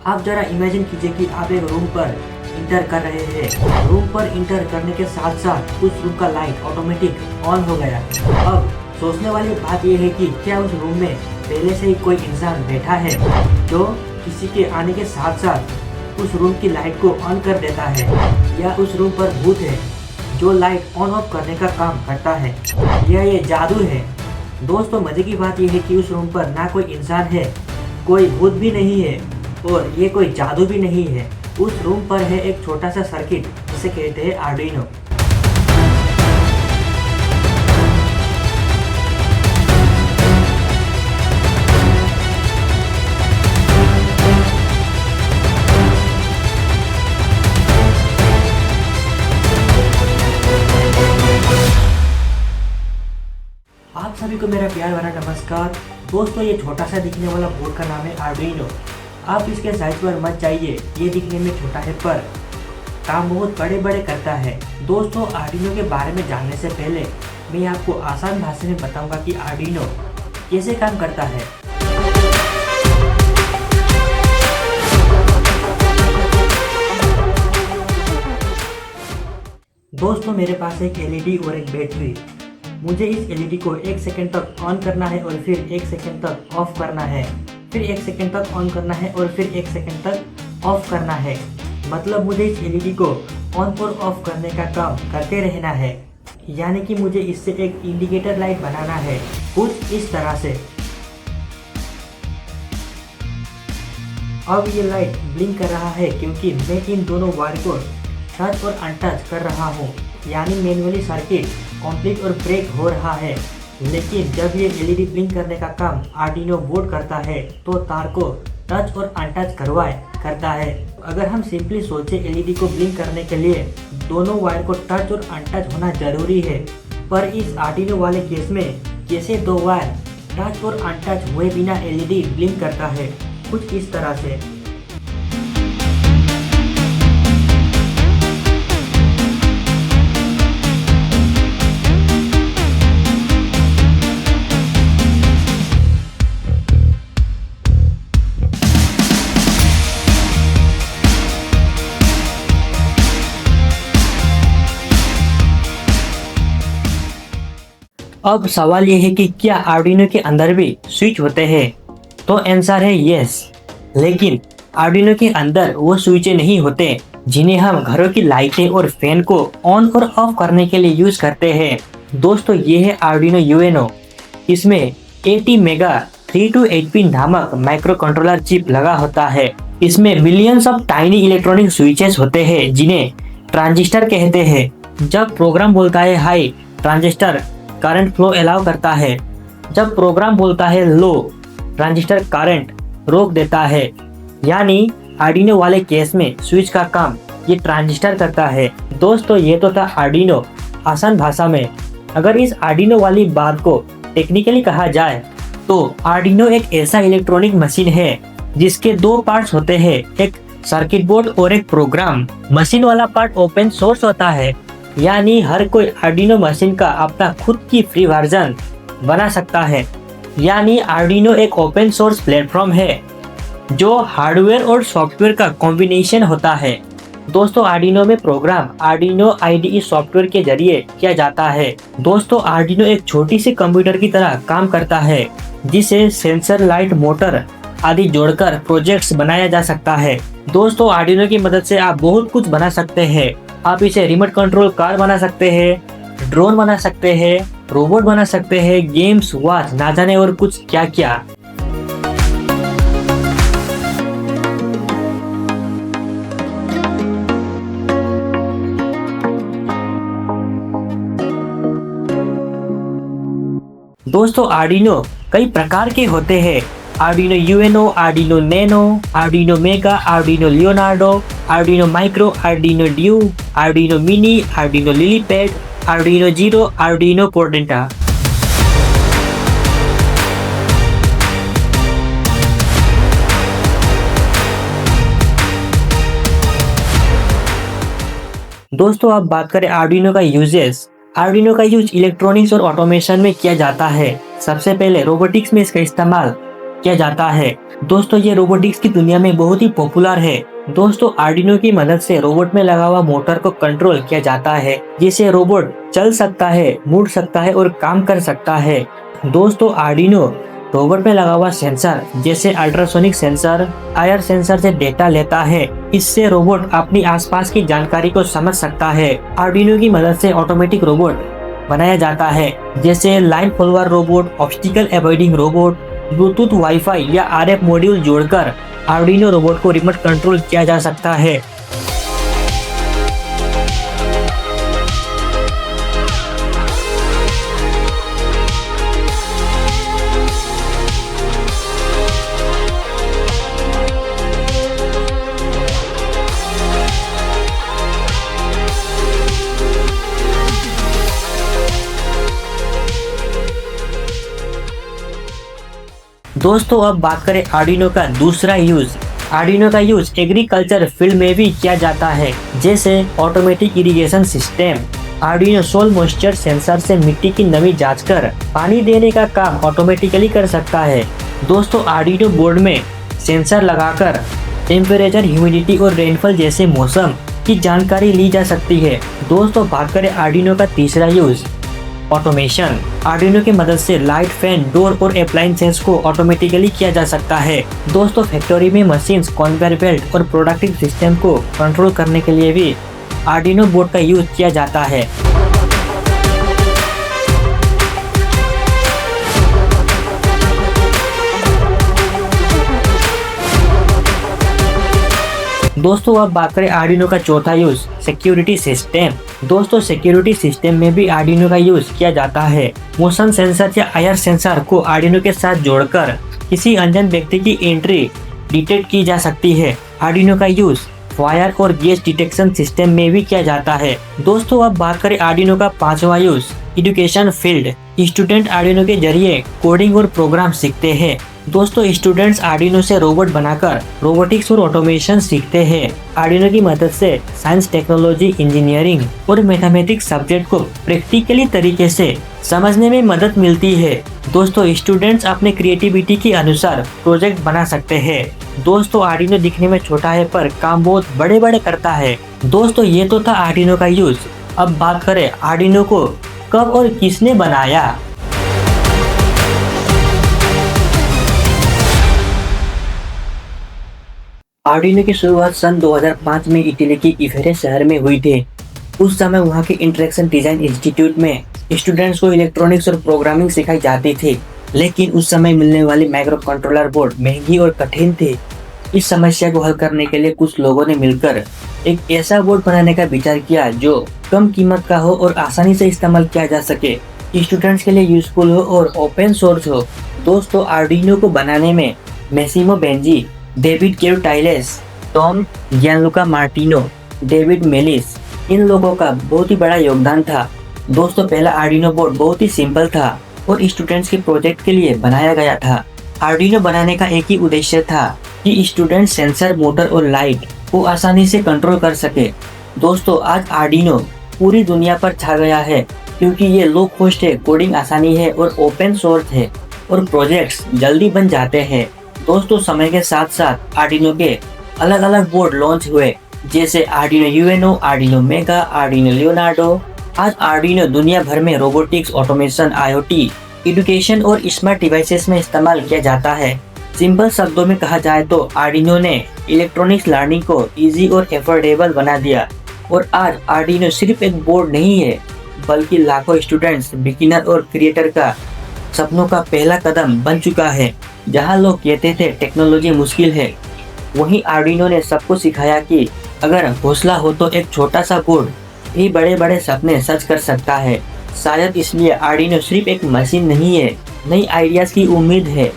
आप जरा इमेजिन कीजिए कि आप एक रूम पर इंटर कर रहे हैं। रूम पर इंटर करने के साथ साथ उस रूम का लाइट ऑटोमेटिक ऑन हो गया। अब सोचने वाली बात यह है कि क्या उस रूम में पहले से ही कोई इंसान बैठा है जो किसी के आने के साथ साथ उस रूम की लाइट को ऑन कर देता है, या उस रूम पर भूत है जो लाइट ऑन ऑफ करने का काम करता है, या ये जादू है। दोस्तों, मजे की बात यह है कि उस रूम पर ना कोई इंसान है, कोई भूत भी नहीं है और ये कोई जादू भी नहीं है। उस रूम पर है एक छोटा सा सर्किट जिसे कहते हैं आर्डिनो। आप सभी को मेरा प्यार भरा नमस्कार। दोस्तों, ये छोटा सा दिखने वाला बोर्ड का नाम है आर्डिनो। आप इसके साइज पर मत जाइए, ये दिखने में छोटा है पर काम बहुत बड़े बड़े करता है। दोस्तों, आर्डिनो के बारे में जानने से पहले मैं आपको आसान भाषा में बताऊंगा कि आर्डिनो कैसे काम करता है। दोस्तों, मेरे पास एक एलईडी और एक बैटरी। मुझे इस एलईडी को 1 सेकंड तक ऑन करना है और फिर 1 सेकंड तक ऑफ करना है, फिर 1 सेकंड तक ऑन करना है और फिर 1 सेकंड तक ऑफ करना है। मतलब मुझे इस एलईडी को ऑन और ऑफ करने का काम करते रहना है। यानी कि मुझे इससे एक इंडिकेटर लाइट बनाना है, कुछ इस तरह से। अब ये लाइट ब्लिंक कर रहा है क्योंकि मैं इन दोनों वायर को टच और अनटच कर रहा हूँ, यानी मैनुअली सर्किट कंप्लीट और ब्रेक हो रहा है। लेकिन जब ये एलईडी ब्लिंक करने का काम आर्डिनो बोर्ड करता है तो तार को टच और अनटच करता है। अगर हम सिंपली सोचे एलईडी को ब्लिंक करने के लिए दोनों वायर को टच और अनटच होना जरूरी है, पर इस आर्डिनो वाले केस में कैसे दो वायर टच और अनटच हुए बिना एलईडी ब्लिंक करता है, कुछ इस तरह से। अब सवाल ये है कि क्या आर्डिनो के अंदर भी स्विच होते हैं? तो आंसर है यस। लेकिन आर्डिनो के अंदर वो स्विचें नहीं होते जिन्हें हम घरों की लाइटें और फैन को ऑन और ऑफ करने के लिए यूज करते हैं। दोस्तों, ये है आर्डिनो यूएनओ। इसमें 80 मेगा 3 to 8 पिन नामक माइक्रो कंट्रोलर चिप लगा होता है। इसमें millions of tiny electronic switches होते हैं जिन्हें ट्रांजिस्टर कहते हैं। जब प्रोग्राम बोलता है high, transistor current flow allow करता है। जब प्रोग्राम बोलता है लो, ट्रांजिस्टर करंट रोक देता है। यानी आर्डिनो वाले केस में स्विच का काम ये ट्रांजिस्टर करता है। दोस्तों, ये तो था आर्डिनो आसान भाषा में। अगर इस आर्डिनो वाली बात को टेक्निकली कहा जाए तो आर्डिनो एक ऐसा इलेक्ट्रॉनिक मशीन है जिसके दो पार्ट्स होते हैं, एक सर्किट बोर्ड और एक प्रोग्राम। मशीन वाला पार्ट ओपन सोर्स होता है, यानी हर कोई आर्डिनो मशीन का अपना खुद की फ्री वर्जन बना सकता है। यानी आर्डिनो एक ओपन सोर्स प्लेटफॉर्म है जो हार्डवेयर और सॉफ्टवेयर का कॉम्बिनेशन होता है। दोस्तों, आर्डिनो में प्रोग्राम आर्डिनो आईडीई सॉफ्टवेयर के जरिए किया जाता है। दोस्तों, आर्डिनो एक छोटी सी कंप्यूटर की तरह काम करता है जिसे सेंसर, लाइट, मोटर आदि जोड़कर प्रोजेक्ट्स बनाया जा सकता है। दोस्तों, आर्डिनो की मदद से आप बहुत कुछ बना सकते हैं। आप इसे रिमोट कंट्रोल कार बना सकते हैं, ड्रोन बना सकते हैं, रोबोट बना सकते हैं, गेम्स, वॉच, ना जाने और कुछ क्या क्या। दोस्तों, आर्डिनो कई प्रकार के होते हैं। Arduino Uno, Arduino Nano, Arduino Mega, Arduino Leonardo, Arduino Micro, Arduino Due, Arduino Mini, Arduino LilyPad, Arduino Zero, Arduino Portenta. दोस्तों, अब बात करें आर्डिनो का यूजेस। आर्डिनो का यूज इलेक्ट्रॉनिक्स और ऑटोमेशन में किया जाता है। सबसे पहले रोबोटिक्स में इसका इस्तेमाल किया जाता है। दोस्तों ये रोबोटिक्स की दुनिया में बहुत ही पॉपुलर है। दोस्तों आर्डिनो की मदद से रोबोट में लगा हुआ मोटर को कंट्रोल किया जाता है, जिससे रोबोट चल सकता है, मुड़ सकता है और काम कर सकता है। दोस्तों आर्डिनो रोबोट में लगा हुआ सेंसर जैसे अल्ट्रासोनिक सेंसर, आईआर सेंसर से डेटा लेता है। इससे रोबोट अपनी आसपास की जानकारी को समझ सकता है। आर्डिनो की मदद से ऑटोमेटिक रोबोट बनाया जाता है, जैसे line follower robot, obstacle avoiding robot. Bluetooth, wifi या आरएफ मॉड्यूल जोड़कर आर्डिनो रोबोट को रिमोट कंट्रोल किया जा सकता है। दोस्तों अब बात करें आर्डिनो का दूसरा यूज। आर्डिनो का यूज एग्रीकल्चर फील्ड में भी किया जाता है, जैसे automatic irrigation system. Arduino soil moisture sensor से मिट्टी की नमी जांचकर पानी देने का काम ऑटोमेटिकली कर सकता है। दोस्तों आर्डिनो बोर्ड में सेंसर लगाकर टेम्परेचर, ह्यूमिडिटी और रेनफॉल जैसे मौसम की जानकारी ली जा सकती है। दोस्तों बात करें आर्डिनो का तीसरा यूज, ऑटोमेशन। आर्डिनो की मदद से लाइट, फैन, डोर और अप्लायंसेस को ऑटोमेटिकली किया जा सकता है। दोस्तों फैक्ट्री में मशीन्स, कन्वेयर बेल्ट और प्रोडक्टिव सिस्टम को कंट्रोल करने के लिए भी आर्डिनो बोर्ड का यूज किया जाता है। दोस्तों अब बात करें आर्डिनो का चौथा यूज, सिक्योरिटी सिस्टम। दोस्तों सिक्योरिटी सिस्टम में भी आर्डिनो का यूज किया जाता है। मोशन सेंसर या आईआर सेंसर को आर्डिनो के साथ जोड़कर किसी अनजान व्यक्ति की एंट्री डिटेक्ट की जा सकती है। आर्डिनो का यूज फायर और गैस डिटेक्शन सिस्टम में भी किया जाता है। दोस्तों अब बात करें आर्डिनो का पांचवा use, education field. Student Arduino के जरिए कोडिंग और प्रोग्राम सीखते हैं। दोस्तों स्टूडेंट्स आर्डिनो से रोबोट बनाकर रोबोटिक्स और ऑटोमेशन सीखते हैं। आर्डिनो की मदद से साइंस, टेक्नोलॉजी, इंजीनियरिंग और मैथमेटिक्स सब्जेक्ट को प्रैक्टिकली तरीके से समझने में मदद मिलती है। दोस्तों स्टूडेंट्स अपने क्रिएटिविटी के अनुसार प्रोजेक्ट बना सकते हैं। दोस्तों आर्डिनो दिखने में छोटा है पर काम बहुत बड़े बड़े करता है। दोस्तों ये तो था आर्डिनो का यूज। अब बात करें आर्डिनो को कब और किसने बनाया। आर्डिनो की शुरुआत सन 2005 में इटली के इफेरे शहर में हुई थी। उस समय वहाँ के इंटरेक्शन डिजाइन इंस्टीट्यूट में स्टूडेंट्स को इलेक्ट्रॉनिक्स और प्रोग्रामिंग सिखाई जाती थी, लेकिन उस समय मिलने वाली माइक्रो कंट्रोलर बोर्ड महंगी और कठिन थी। इस समस्या को हल करने के लिए कुछ लोगों ने मिलकर एक ऐसा बोर्ड बनाने का विचार किया जो कम कीमत का हो और आसानी से इस्तेमाल किया जा सके, स्टूडेंट्स के लिए यूजफुल हो और ओपन सोर्स हो। दोस्तों आर्डिनो को बनाने में Massimo Banzi, David Cuartielles, Tom Gianluca Martino, David Mellis, इन लोगों का बहुत ही बड़ा योगदान था। दोस्तों पहला आर्डिनो बोर्ड बहुत ही सिंपल था और स्टूडेंट्स के प्रोजेक्ट के लिए बनाया गया था। आर्डिनो बनाने का एक ही उद्देश्य था कि स्टूडेंट सेंसर, मोटर और लाइट को आसानी से कंट्रोल कर सके। दोस्तों आज आर्डिनो पूरी दुनिया पर छा गया है क्योंकि ये लो कॉस्ट है, कोडिंग आसानी है और ओपन सोर्स है और प्रोजेक्ट्स जल्दी बन जाते हैं। दोस्तों समय के साथ साथ आर्डिनो के अलग अलग बोर्ड लॉन्च हुए, जैसे Arduino Uno, Arduino Mega, Arduino Leonardo. आज आर्डिनो दुनिया भर में रोबोटिक्स, ऑटोमेशन, आईओटी, एजुकेशन और स्मार्ट डिवाइसेस में इस्तेमाल किया जाता है। सिंपल शब्दों में कहा जाए तो आर्डिनो ने इलेक्ट्रॉनिक्स लर्निंग को इजी और एफोर्डेबल बना दिया और आज आर्डिनो सिर्फ एक बोर्ड नहीं है बल्कि लाखों स्टूडेंट्स, बिगिनर और क्रिएटर का सपनों का पहला कदम बन चुका है। जहां लोग कहते थे टेक्नोलॉजी मुश्किल है, वहीं आर्डिनो ने सबको सिखाया कि अगर हौसला हो तो एक छोटा सा बोर्ड भी बड़े बड़े सपने सच कर सकता है। शायद इसलिए आर्डिनो सिर्फ एक मशीन नहीं है, नई आइडियाज की उम्मीद है।